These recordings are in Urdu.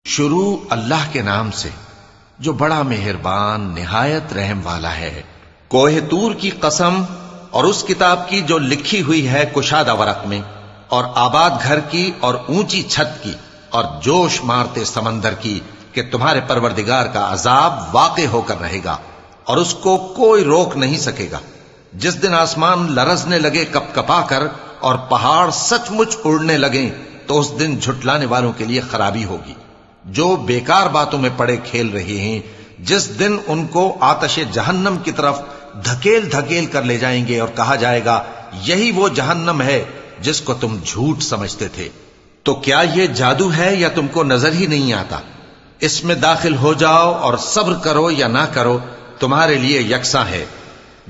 شروع اللہ کے نام سے جو بڑا مہربان نہایت رحم والا ہے۔ کوہ طور کی قسم اور اس کتاب کی جو لکھی ہوئی ہے کشادہ ورق میں، اور آباد گھر کی اور اونچی چھت کی، اور جوش مارتے سمندر کی کہ تمہارے پروردگار کا عذاب واقع ہو کر رہے گا اور اس کو کوئی روک نہیں سکے گا۔ جس دن آسمان لرزنے لگے کپ کپا کر اور پہاڑ سچ مچ اڑنے لگیں تو اس دن جھٹلانے والوں کے لیے خرابی ہوگی جو بیکار باتوں میں پڑے کھیل رہے ہیں۔ جس دن ان کو آتش جہنم کی طرف دھکیل دھکیل کر لے جائیں گے اور کہا جائے گا یہی وہ جہنم ہے جس کو تم جھوٹ سمجھتے تھے۔ تو کیا یہ جادو ہے یا تم کو نظر ہی نہیں آتا؟ اس میں داخل ہو جاؤ اور صبر کرو یا نہ کرو تمہارے لیے یکساں ہے۔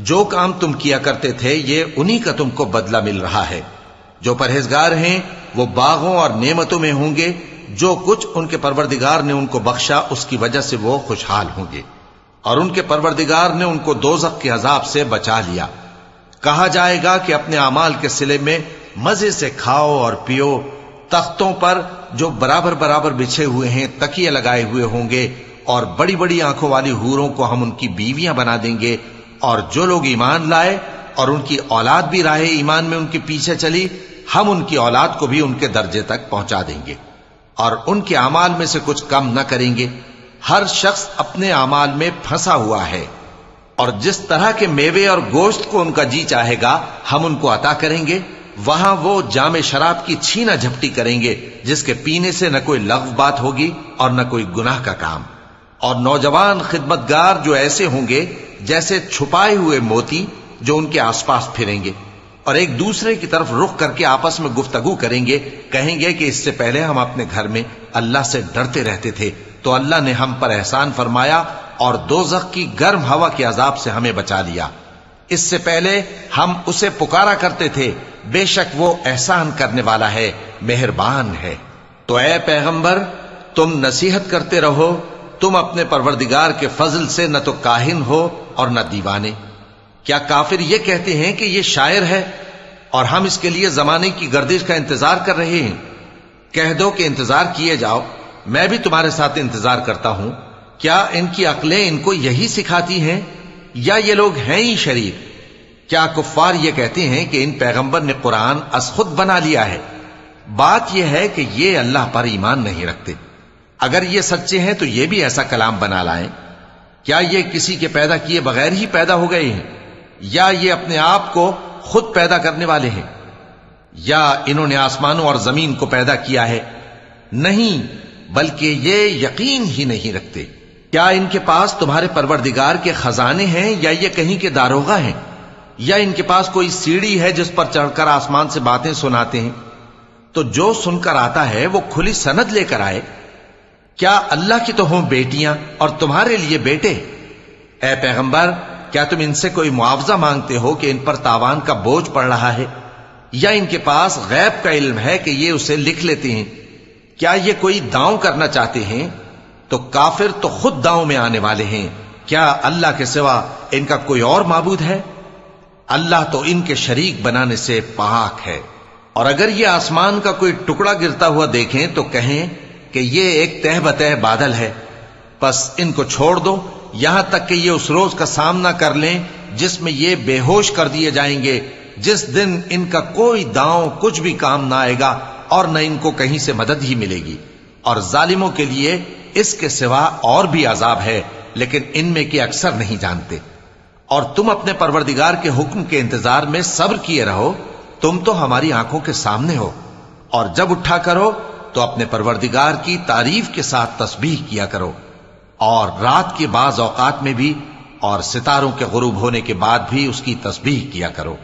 جو کام تم کیا کرتے تھے یہ انہی کا تم کو بدلہ مل رہا ہے۔ جو پرہیزگار ہیں وہ باغوں اور نعمتوں میں ہوں گے، جو کچھ ان کے پروردگار نے ان کو بخشا اس کی وجہ سے وہ خوشحال ہوں گے، اور ان کے پروردگار نے ان کو دوزخ کے عذاب سے بچا لیا۔ کہا جائے گا کہ اپنے اعمال کے صلے میں مزے سے کھاؤ اور پیو، تختوں پر جو برابر برابر بچھے ہوئے ہیں تکیے لگائے ہوئے ہوں گے، اور بڑی بڑی آنکھوں والی حوروں کو ہم ان کی بیویاں بنا دیں گے۔ اور جو لوگ ایمان لائے اور ان کی اولاد بھی راہ ایمان میں ان کے پیچھے چلی، ہم ان کی اولاد کو بھی ان کے درجے تک پہنچا دیں گے اور ان کے اعمال میں سے کچھ کم نہ کریں گے۔ ہر شخص اپنے اعمال میں پھنسا ہوا ہے، اور جس طرح کے میوے اور گوشت کو ان کا جی چاہے گا ہم ان کو عطا کریں گے۔ وہاں وہ جام شراب کی چھینا جھپٹی کریں گے جس کے پینے سے نہ کوئی لغو بات ہوگی اور نہ کوئی گناہ کا کام۔ اور نوجوان خدمتگار جو ایسے ہوں گے جیسے چھپائے ہوئے موتی جو ان کے آس پاس پھریں گے، اور ایک دوسرے کی طرف رخ کر کے آپس میں گفتگو کریں گے، کہیں گے کہ اس سے پہلے ہم اپنے گھر میں اللہ سے ڈرتے رہتے تھے تو اللہ نے ہم پر احسان فرمایا اور دوزخ کی گرم ہوا کے عذاب سے ہمیں بچا لیا۔ اس سے پہلے ہم اسے پکارا کرتے تھے، بے شک وہ احسان کرنے والا ہے، مہربان ہے۔ تو اے پیغمبر تم نصیحت کرتے رہو، تم اپنے پروردگار کے فضل سے نہ تو کاہن ہو اور نہ دیوانے۔ کیا کافر یہ کہتے ہیں کہ یہ شاعر ہے اور ہم اس کے لیے زمانے کی گردش کا انتظار کر رہے ہیں؟ کہہ دو کہ انتظار کیے جاؤ، میں بھی تمہارے ساتھ انتظار کرتا ہوں۔ کیا ان کی عقلیں ان کو یہی سکھاتی ہیں یا یہ لوگ ہیں ہی شریف؟ کیا کفار یہ کہتے ہیں کہ ان پیغمبر نے قرآن از خود بنا لیا ہے؟ بات یہ ہے کہ یہ اللہ پر ایمان نہیں رکھتے۔ اگر یہ سچے ہیں تو یہ بھی ایسا کلام بنا لائیں۔ کیا یہ کسی کے پیدا کیے بغیر ہی پیدا ہو گئے ہیں، یا یہ اپنے آپ کو خود پیدا کرنے والے ہیں، یا انہوں نے آسمانوں اور زمین کو پیدا کیا ہے؟ نہیں، بلکہ یہ یقین ہی نہیں رکھتے۔ کیا ان کے پاس تمہارے پروردگار کے خزانے ہیں یا یہ کہیں کے داروغہ ہیں، یا ان کے پاس کوئی سیڑھی ہے جس پر چڑھ کر آسمان سے باتیں سناتے ہیں؟ تو جو سن کر آتا ہے وہ کھلی سند لے کر آئے۔ کیا اللہ کی تو ہوں بیٹیاں اور تمہارے لیے بیٹے؟ اے پیغمبر کیا تم ان سے کوئی معاوضہ مانگتے ہو کہ ان پر تاوان کا بوجھ پڑ رہا ہے، یا ان کے پاس غیب کا علم ہے کہ یہ اسے لکھ لیتے ہیں؟ کیا یہ کوئی داؤں کرنا چاہتے ہیں؟ تو کافر تو خود داؤں میں آنے والے ہیں۔ کیا اللہ کے سوا ان کا کوئی اور معبود ہے؟ اللہ تو ان کے شریک بنانے سے پاک ہے۔ اور اگر یہ آسمان کا کوئی ٹکڑا گرتا ہوا دیکھیں تو کہیں کہ یہ ایک تہ بتہ بادل ہے، پس ان کو چھوڑ دو یہاں تک کہ یہ اس روز کا سامنا کر لیں جس میں یہ بے ہوش کر دیے جائیں گے، جس دن ان کا کوئی داؤں کچھ بھی کام نہ آئے گا اور نہ ان کو کہیں سے مدد ہی ملے گی۔ اور ظالموں کے لیے اس کے سوا اور بھی عذاب ہے، لیکن ان میں کے اکثر نہیں جانتے۔ اور تم اپنے پروردگار کے حکم کے انتظار میں صبر کیے رہو، تم تو ہماری آنکھوں کے سامنے ہو۔ اور جب اٹھا کرو تو اپنے پروردگار کی تعریف کے ساتھ تسبیح کیا کرو، اور رات کے بعض اوقات میں بھی اور ستاروں کے غروب ہونے کے بعد بھی اس کی تسبیح کیا کرو۔